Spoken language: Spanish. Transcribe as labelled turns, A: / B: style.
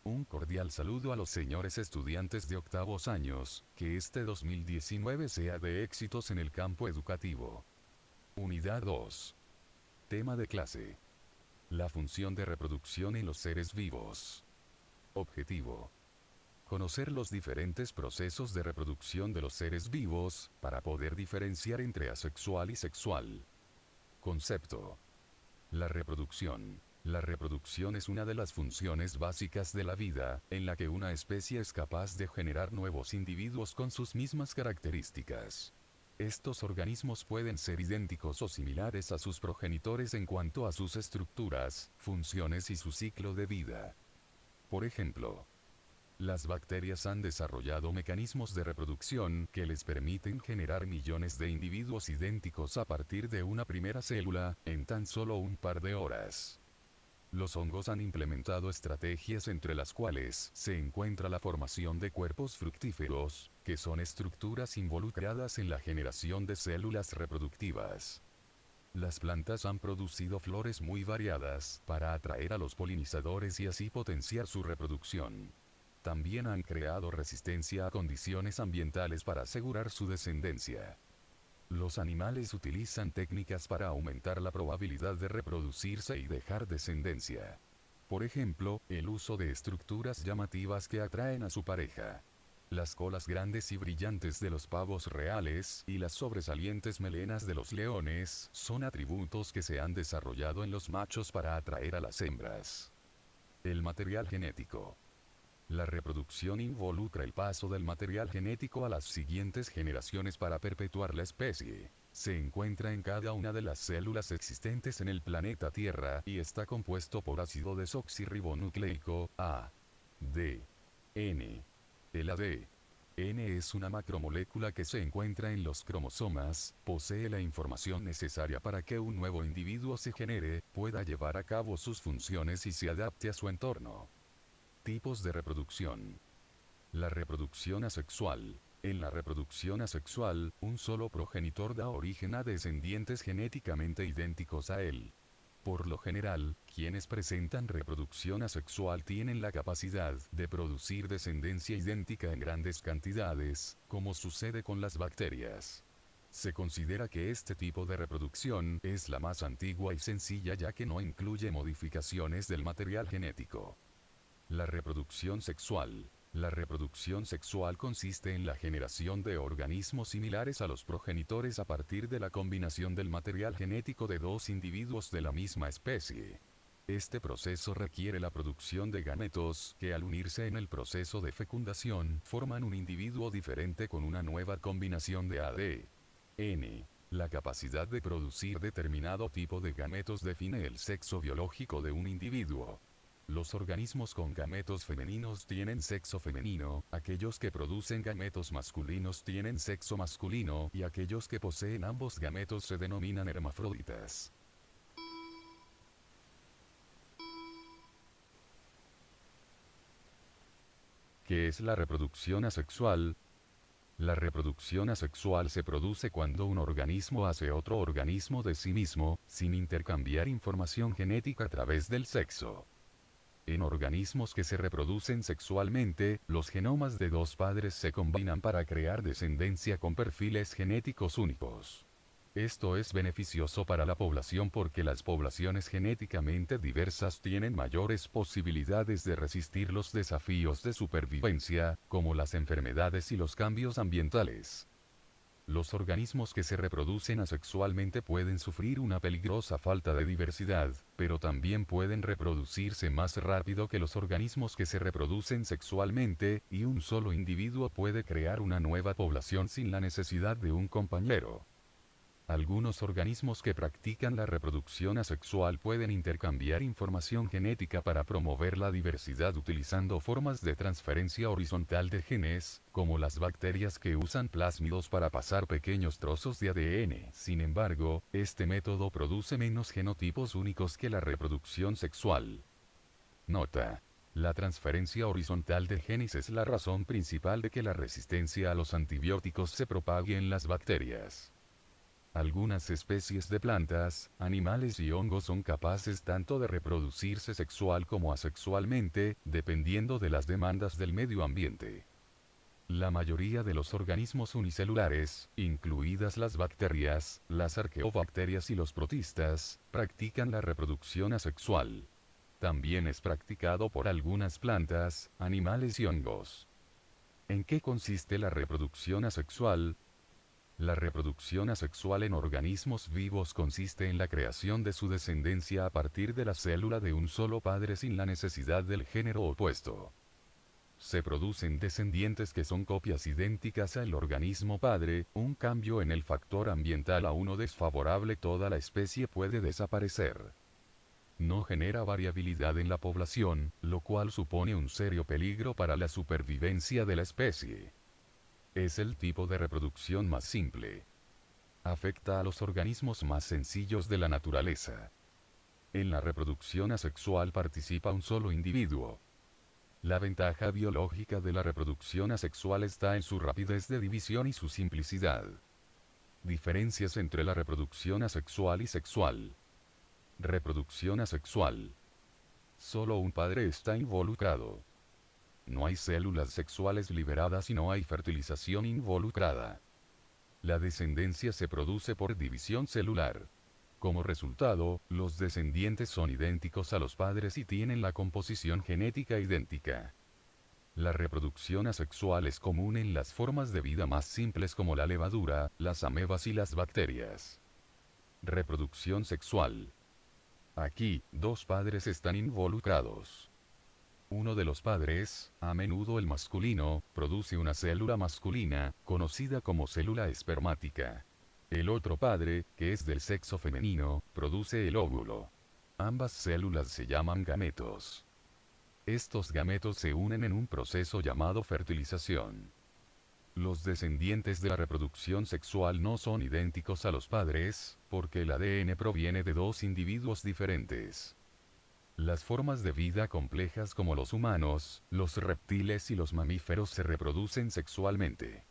A: Un cordial saludo a los señores estudiantes de octavos años, que este 2019 sea de éxitos en el campo educativo. Unidad 2. Tema de clase. La función de reproducción en los seres vivos. Objetivo. Conocer los diferentes procesos de reproducción de los seres vivos, para poder diferenciar entre asexual y sexual. Concepto. La reproducción. La reproducción es una de las funciones básicas de la vida, en la que una especie es capaz de generar nuevos individuos con sus mismas características. Estos organismos pueden ser idénticos o similares a sus progenitores en cuanto a sus estructuras, funciones y su ciclo de vida. Por ejemplo, las bacterias han desarrollado mecanismos de reproducción que les permiten generar millones de individuos idénticos a partir de una primera célula, en tan solo un par de horas. Los hongos han implementado estrategias entre las cuales se encuentra la formación de cuerpos fructíferos, que son estructuras involucradas en la generación de células reproductivas. Las plantas han producido flores muy variadas para atraer a los polinizadores y así potenciar su reproducción. También han creado resistencia a condiciones ambientales para asegurar su descendencia. Los animales utilizan técnicas para aumentar la probabilidad de reproducirse y dejar descendencia. Por ejemplo, el uso de estructuras llamativas que atraen a su pareja. Las colas grandes y brillantes de los pavos reales y las sobresalientes melenas de los leones son atributos que se han desarrollado en los machos para atraer a las hembras. El material genético. La reproducción involucra el paso del material genético a las siguientes generaciones para perpetuar la especie. Se encuentra en cada una de las células existentes en el planeta Tierra y está compuesto por ácido desoxirribonucleico, A, D, N. El ADN es una macromolécula que se encuentra en los cromosomas, posee la información necesaria para que un nuevo individuo se genere, pueda llevar a cabo sus funciones y se adapte a su entorno. Tipos de reproducción. La reproducción asexual. En la reproducción asexual, un solo progenitor da origen a descendientes genéticamente idénticos a él. Por lo general, quienes presentan reproducción asexual tienen la capacidad de producir descendencia idéntica en grandes cantidades, como sucede con las bacterias. Se considera que este tipo de reproducción es la más antigua y sencilla ya que no incluye modificaciones del material genético. La reproducción sexual. La reproducción sexual consiste en la generación de organismos similares a los progenitores a partir de la combinación del material genético de dos individuos de la misma especie. Este proceso requiere la producción de gametos, que al unirse en el proceso de fecundación, forman un individuo diferente con una nueva combinación de ADN. La capacidad de producir determinado tipo de gametos define el sexo biológico de un individuo. Los organismos con gametos femeninos tienen sexo femenino, aquellos que producen gametos masculinos tienen sexo masculino y aquellos que poseen ambos gametos se denominan hermafroditas. ¿Qué es la reproducción asexual? La reproducción asexual se produce cuando un organismo hace otro organismo de sí mismo, sin intercambiar información genética a través del sexo. En organismos que se reproducen sexualmente, los genomas de dos padres se combinan para crear descendencia con perfiles genéticos únicos. Esto es beneficioso para la población porque las poblaciones genéticamente diversas tienen mayores posibilidades de resistir los desafíos de supervivencia, como las enfermedades y los cambios ambientales. Los organismos que se reproducen asexualmente pueden sufrir una peligrosa falta de diversidad, pero también pueden reproducirse más rápido que los organismos que se reproducen sexualmente, y un solo individuo puede crear una nueva población sin la necesidad de un compañero. Algunos organismos que practican la reproducción asexual pueden intercambiar información genética para promover la diversidad utilizando formas de transferencia horizontal de genes, como las bacterias que usan plásmidos para pasar pequeños trozos de ADN. Sin embargo, este método produce menos genotipos únicos que la reproducción sexual. Nota. La transferencia horizontal de genes es la razón principal de que la resistencia a los antibióticos se propague en las bacterias. Algunas especies de plantas, animales y hongos son capaces tanto de reproducirse sexual como asexualmente, dependiendo de las demandas del medio ambiente. La mayoría de los organismos unicelulares, incluidas las bacterias, las arqueobacterias y los protistas, practican la reproducción asexual. También es practicado por algunas plantas, animales y hongos. ¿En qué consiste la reproducción asexual? La reproducción asexual en organismos vivos consiste en la creación de su descendencia a partir de la célula de un solo padre sin la necesidad del género opuesto. Se producen descendientes que son copias idénticas al organismo padre, un cambio en el factor ambiental a uno desfavorable, toda la especie puede desaparecer. No genera variabilidad en la población, lo cual supone un serio peligro para la supervivencia de la especie. Es el tipo de reproducción más simple. Afecta a los organismos más sencillos de la naturaleza. En la reproducción asexual participa un solo individuo. La ventaja biológica de la reproducción asexual está en su rapidez de división y su simplicidad. Diferencias entre la reproducción asexual y sexual. Reproducción asexual. Solo un padre está involucrado. No hay células sexuales liberadas y no hay fertilización involucrada. La descendencia se produce por división celular. Como resultado, los descendientes son idénticos a los padres y tienen la composición genética idéntica. La reproducción asexual es común en las formas de vida más simples como la levadura, las amebas y las bacterias. Reproducción sexual. Aquí, dos padres están involucrados. Uno de los padres, a menudo el masculino, produce una célula masculina, conocida como célula espermática. El otro padre, que es del sexo femenino, produce el óvulo. Ambas células se llaman gametos. Estos gametos se unen en un proceso llamado fertilización. Los descendientes de la reproducción sexual no son idénticos a los padres, porque el ADN proviene de dos individuos diferentes. Las formas de vida complejas como los humanos, los reptiles y los mamíferos se reproducen sexualmente.